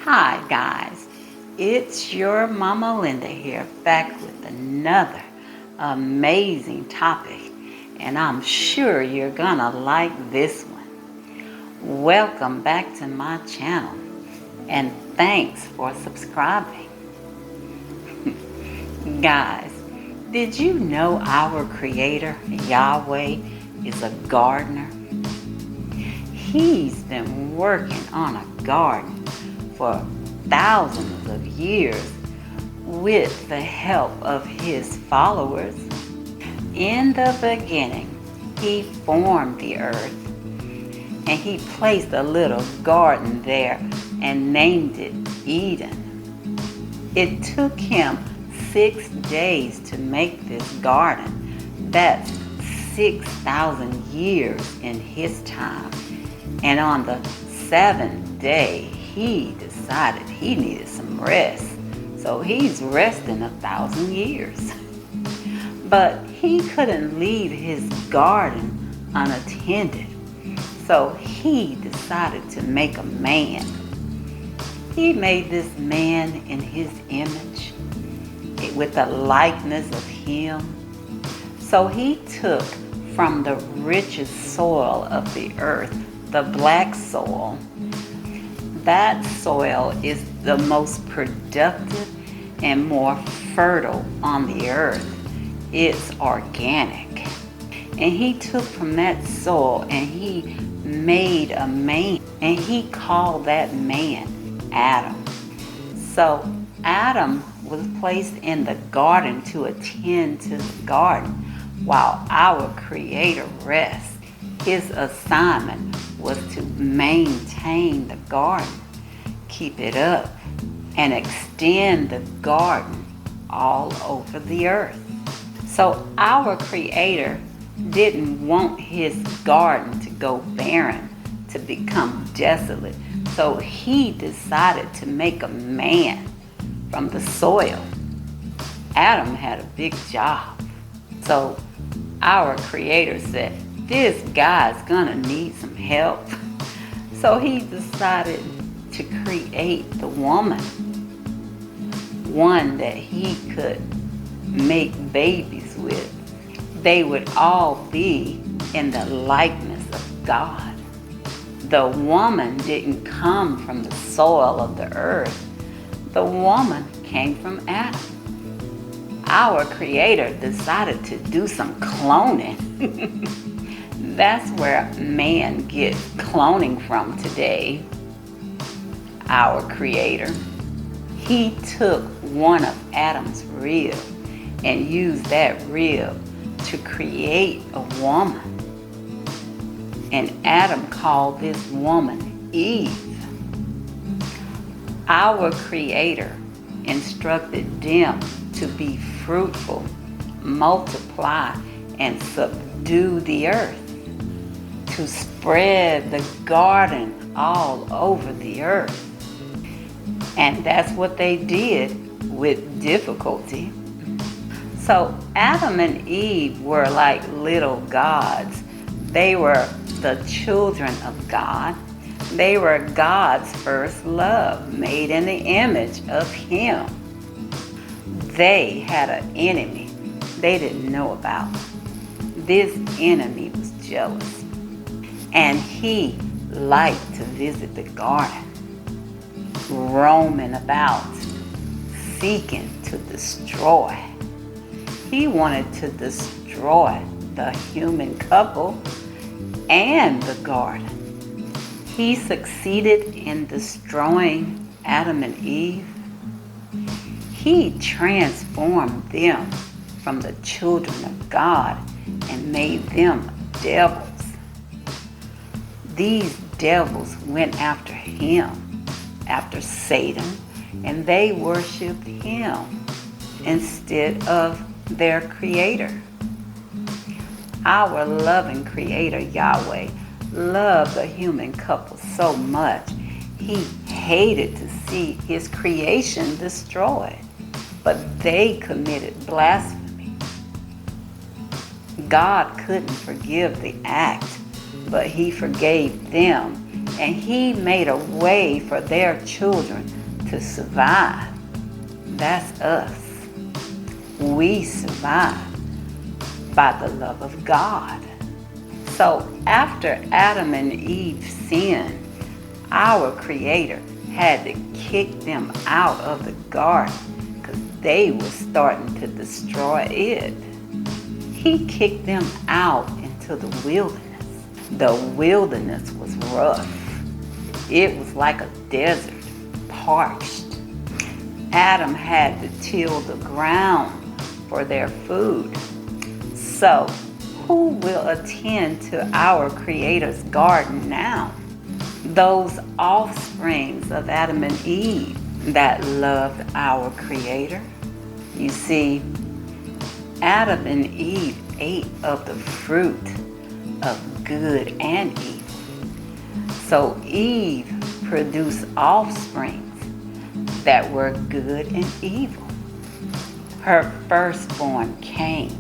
Hi guys, it's your Mama Linda here, back with another amazing topic, and I'm sure you're gonna like this one. Welcome back to my channel, and thanks for subscribing. Guys, did you know our Creator, Yahweh, is a gardener? He's been working on a garden for thousands of years with the help of his followers. In the beginning, he formed the earth, and he placed a little garden there and named it Eden. It took him 6 days to make this garden. That's 6,000 years in his time. And on the 7th day, he decided he needed some rest. So he's resting 1,000 years. But he couldn't leave his garden unattended. So he decided to make a man. He made this man in his image, with the likeness of him. So he took from the richest soil of the earth, the black soil. That soil is the most productive and more fertile on the earth. It's organic. And he took from that soil and he made a man, and he called that man Adam. So Adam was placed in the garden to attend to the garden while our Creator rests. His assignment was to maintain the garden, keep it up, and extend the garden all over the earth. So our Creator didn't want his garden to go barren, to become desolate. So he decided to make a man from the soil. Adam had a big job. So our Creator said, this guy's gonna need some help. So he decided to create the woman, one that he could make babies with. They would all be in the likeness of God. The woman didn't come from the soil of the earth. The woman came from Adam. Our Creator decided to do some cloning. That's where man gets cloning from today. Our Creator, he took one of Adam's ribs and used that rib to create a woman. And Adam called this woman Eve. Our Creator instructed them to be fruitful, multiply, and subdue the earth, to spread the garden all over the earth. And that's what they did with difficulty. So Adam and Eve were like little gods. They were the children of God. They were God's first love, made in the image of Him. They had an enemy they didn't know about. This enemy was jealous, and he liked to visit the garden, roaming about, seeking to destroy. He wanted to destroy the human couple and the garden. He succeeded in destroying Adam and Eve. He transformed them from the children of God and made them devils. These devils went after him, after Satan, and they worshiped him instead of their Creator. Our loving Creator, Yahweh, loved the human couple so much, he hated to see his creation destroyed. But they committed blasphemy. God couldn't forgive the act, but he forgave them and he made a way for their children to survive. That's us. We survive by the love of God. So after Adam and Eve sinned, our Creator had to kick them out of the garden because they were starting to destroy it. He kicked them out into the wilderness. The wilderness was rough. It was like a desert, parched. Adam had to till the ground for their food. So, who will attend to our Creator's garden now? Those offsprings of Adam and Eve that loved our Creator. You see, Adam and Eve ate of the fruit of good and evil. So Eve produced offsprings that were good and evil. Her firstborn Cain,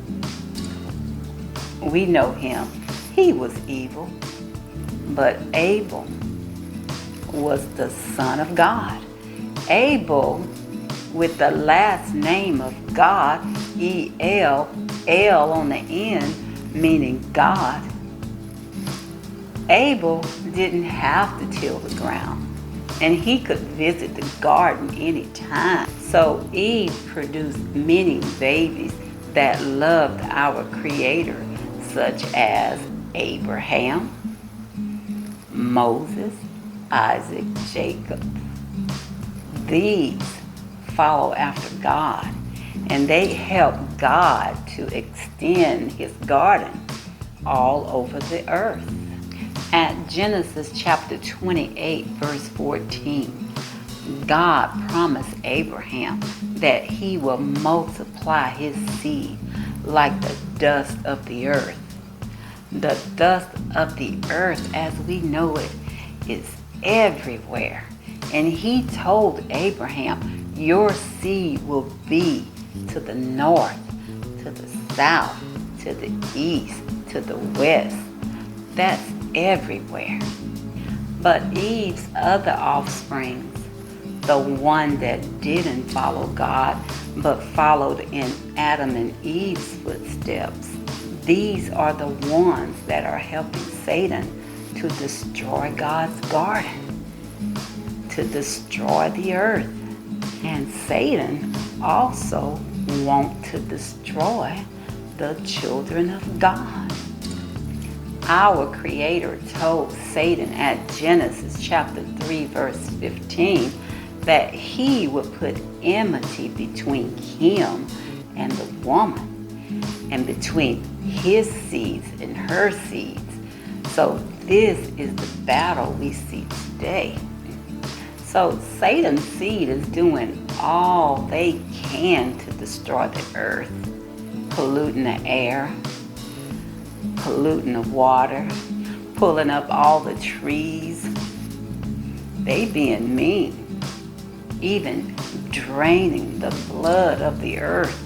we know him, he was evil, but Abel was the son of God. Abel, with the last name of God, E-L, L on the end, meaning God. Abel didn't have to till the ground, and he could visit the garden anytime. So Eve produced many babies that loved our Creator, such as Abraham, Moses, Isaac, Jacob. These follow after God, and they help God to extend his garden all over the earth. At Genesis chapter 28, verse 14, God promised Abraham that he will multiply his seed like the dust of the earth. The dust of the earth as we know it is everywhere. And he told Abraham, your seed will be to the north, to the south, to the east, to the west. That's everywhere. But Eve's other offsprings, the one that didn't follow God, but followed in Adam and Eve's footsteps, these are the ones that are helping Satan to destroy God's garden, to destroy the earth. And Satan also wants to destroy the children of God. Our Creator told Satan at Genesis chapter 3, verse 15, that he would put enmity between him and the woman, and between his seeds and her seeds. So this is the battle we see today. So Satan's seed is doing all they can to destroy the earth, polluting the air, polluting the water, pulling up all the trees. They being mean, even draining the blood of the earth,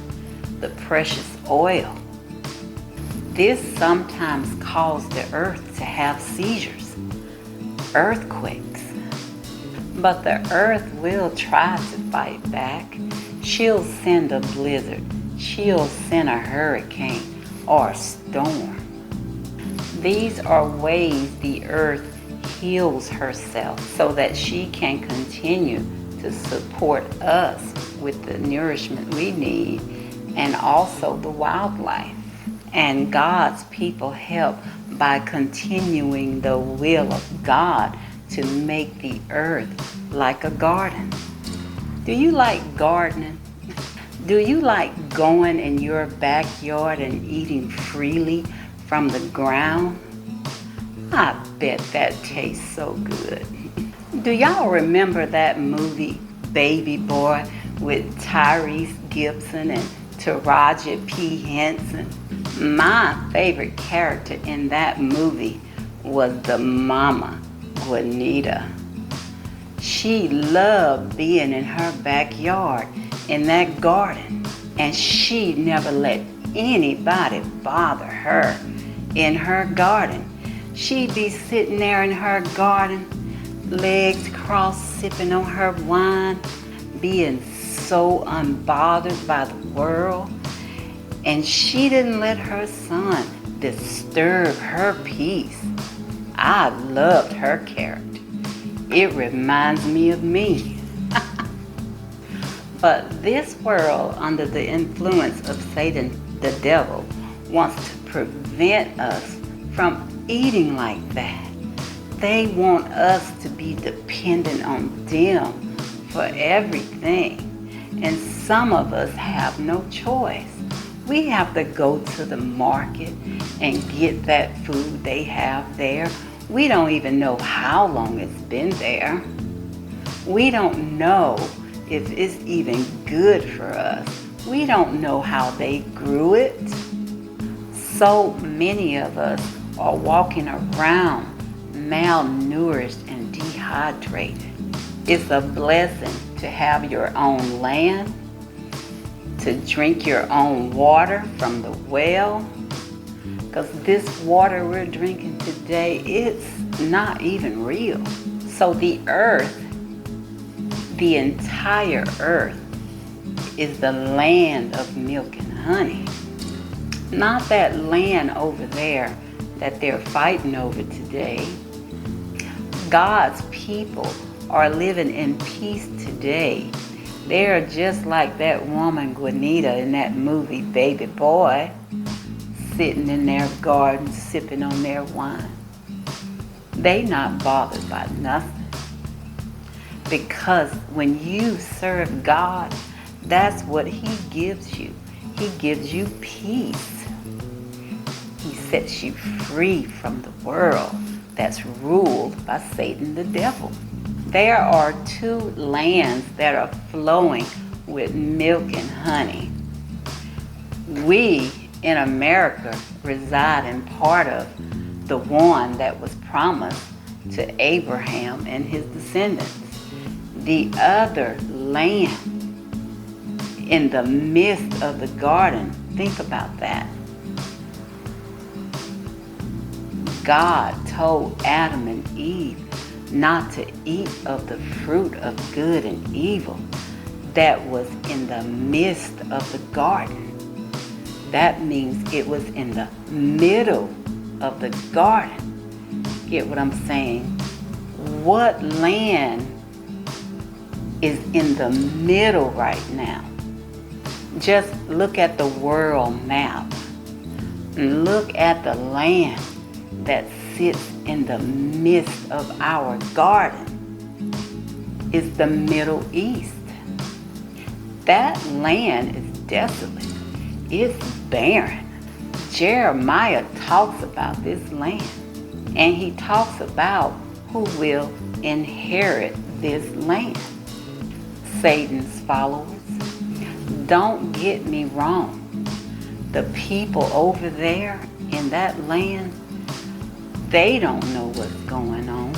the precious oil. This sometimes causes the earth to have seizures, earthquakes. But the earth will try to fight back. She'll send a blizzard. She'll send a hurricane or a storm. These are ways the earth heals herself so that she can continue to support us with the nourishment we need, and also the wildlife. And God's people help by continuing the will of God to make the earth like a garden. Do you like gardening? Do you like going in your backyard and eating freely from the ground? I bet that tastes so good. Do y'all remember that movie Baby Boy with Tyrese Gibson and Taraji P. Henson? My favorite character in that movie was the mama, Juanita. She loved being in her backyard, in that garden, and she never let anybody bother her in her garden. She'd be sitting there in her garden legs crossed, sipping on her wine, being so unbothered by the world. And she didn't let her son disturb her peace. I loved her character. It reminds me of me. But this world, under the influence of Satan, the devil, wants to prevent us from eating like that. They want us to be dependent on them for everything. And some of us have no choice. We have to go to the market and get that food they have there. We don't even know how long it's been there. We don't know if it's even good for us. We don't know how they grew it. So many of us are walking around malnourished and dehydrated. It's a blessing to have your own land, to drink your own water from the well, because this water we're drinking today, it's not even real. So the earth, the entire earth, is the land of milk and honey. Not that land over there that they're fighting over today. God's people are living in peace today. They are just like that woman Juanita in that movie Baby Boy, sitting in their garden sipping on their wine. They not bothered by nothing. Because when you serve God, that's what He gives you. He gives you peace. He sets you free from the world that's ruled by Satan the devil. There are two lands that are flowing with milk and honey. We in America reside in part of the one that was promised to Abraham and his descendants. The other land in the midst of the garden, think about that. God told Adam and Eve not to eat of the fruit of good and evil that was in the midst of the garden. That means it was in the middle of the garden. Get what I'm saying? What land is in the middle right now? Just look at the world map. Look at the land that sits in the midst of our garden. It's the Middle East. That land is desolate. It's barren. Jeremiah talks about this land, and he talks about who will inherit this land. Satan's followers. Don't get me wrong. The people over there in that land, they don't know what's going on.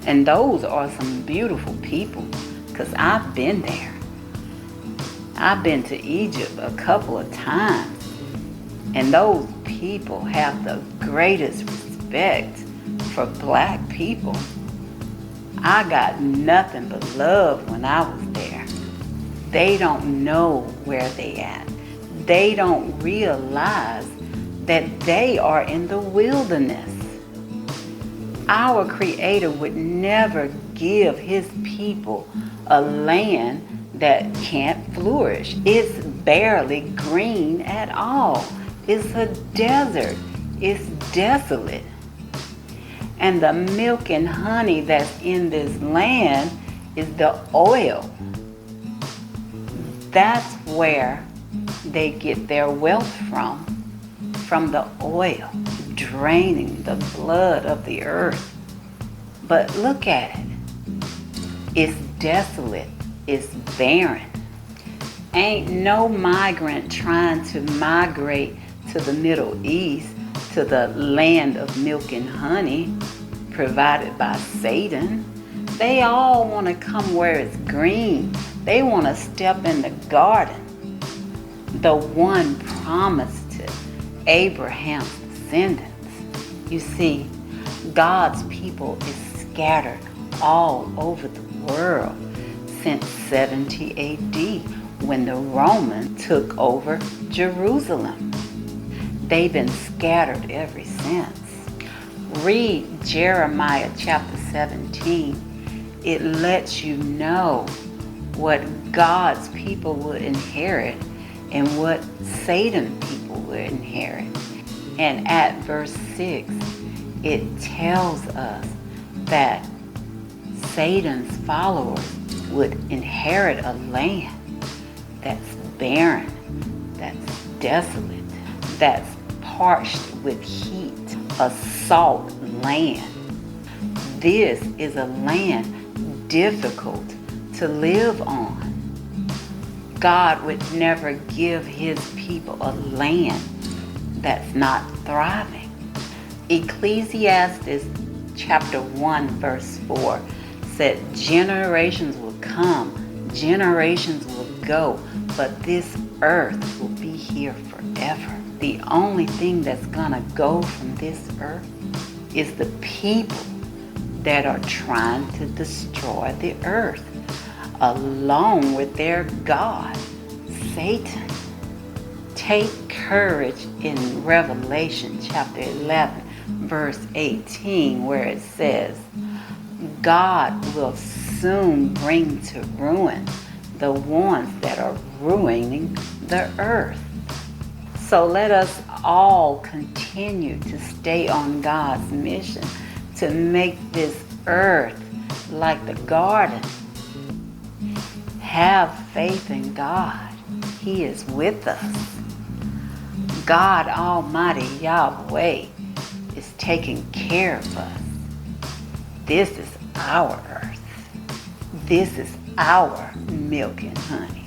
And those are some beautiful people, because I've been there. I've been to Egypt a couple of times, and those people have the greatest respect for black people. I got nothing but love when I was there. They don't know where they at. They don't realize that they are in the wilderness. Our Creator would never give His people a land that can't flourish. It's barely green at all. It's a desert. It's desolate. And the milk and honey that's in this land is the oil. That's where they get their wealth from the oil, draining the blood of the earth. But look at it. It's desolate. It's barren. Ain't no migrant trying to migrate to the Middle East, to the land of milk and honey provided by Satan. They all want to come where it's green. They want to step in the garden, the one promised to Abraham's descendants. You see, God's people is scattered all over the world since 70 AD when the Romans took over Jerusalem. They've been scattered ever since. Read Jeremiah chapter 17. It lets you know what God's people will inherit and what Satan's people will inherit. And at verse 6, it tells us that Satan's followers would inherit a land that's barren, that's desolate, that's parched with heat, a salt land. This is a land difficult to live on. God would never give his people a land that's not thriving. Ecclesiastes chapter 1 verse 4 said, generations will come, generations will go, but this earth will be here forever. The only thing that's gonna go from this earth is the people that are trying to destroy the earth, along with their God, Satan. Take courage in Revelation chapter 11, verse 18, where it says, God will soon bring to ruin the ones that are ruining the earth. So let us all continue to stay on God's mission to make this earth like the garden. Have faith in God. He is with us. God Almighty Yahweh is taking care of us. This is our earth. This is our milk and honey.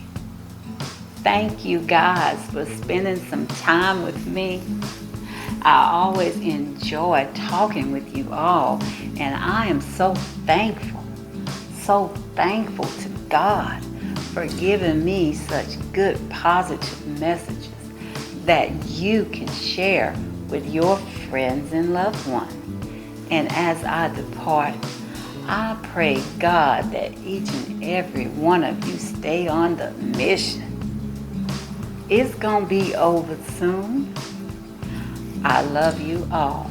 Thank you guys for spending some time with me. I always enjoy talking with you all, and I am so thankful to God for giving me such good positive messages that you can share with your friends and loved ones. And as I depart, I pray God that each and every one of you stay on the mission. It's gonna be over soon. I love you all.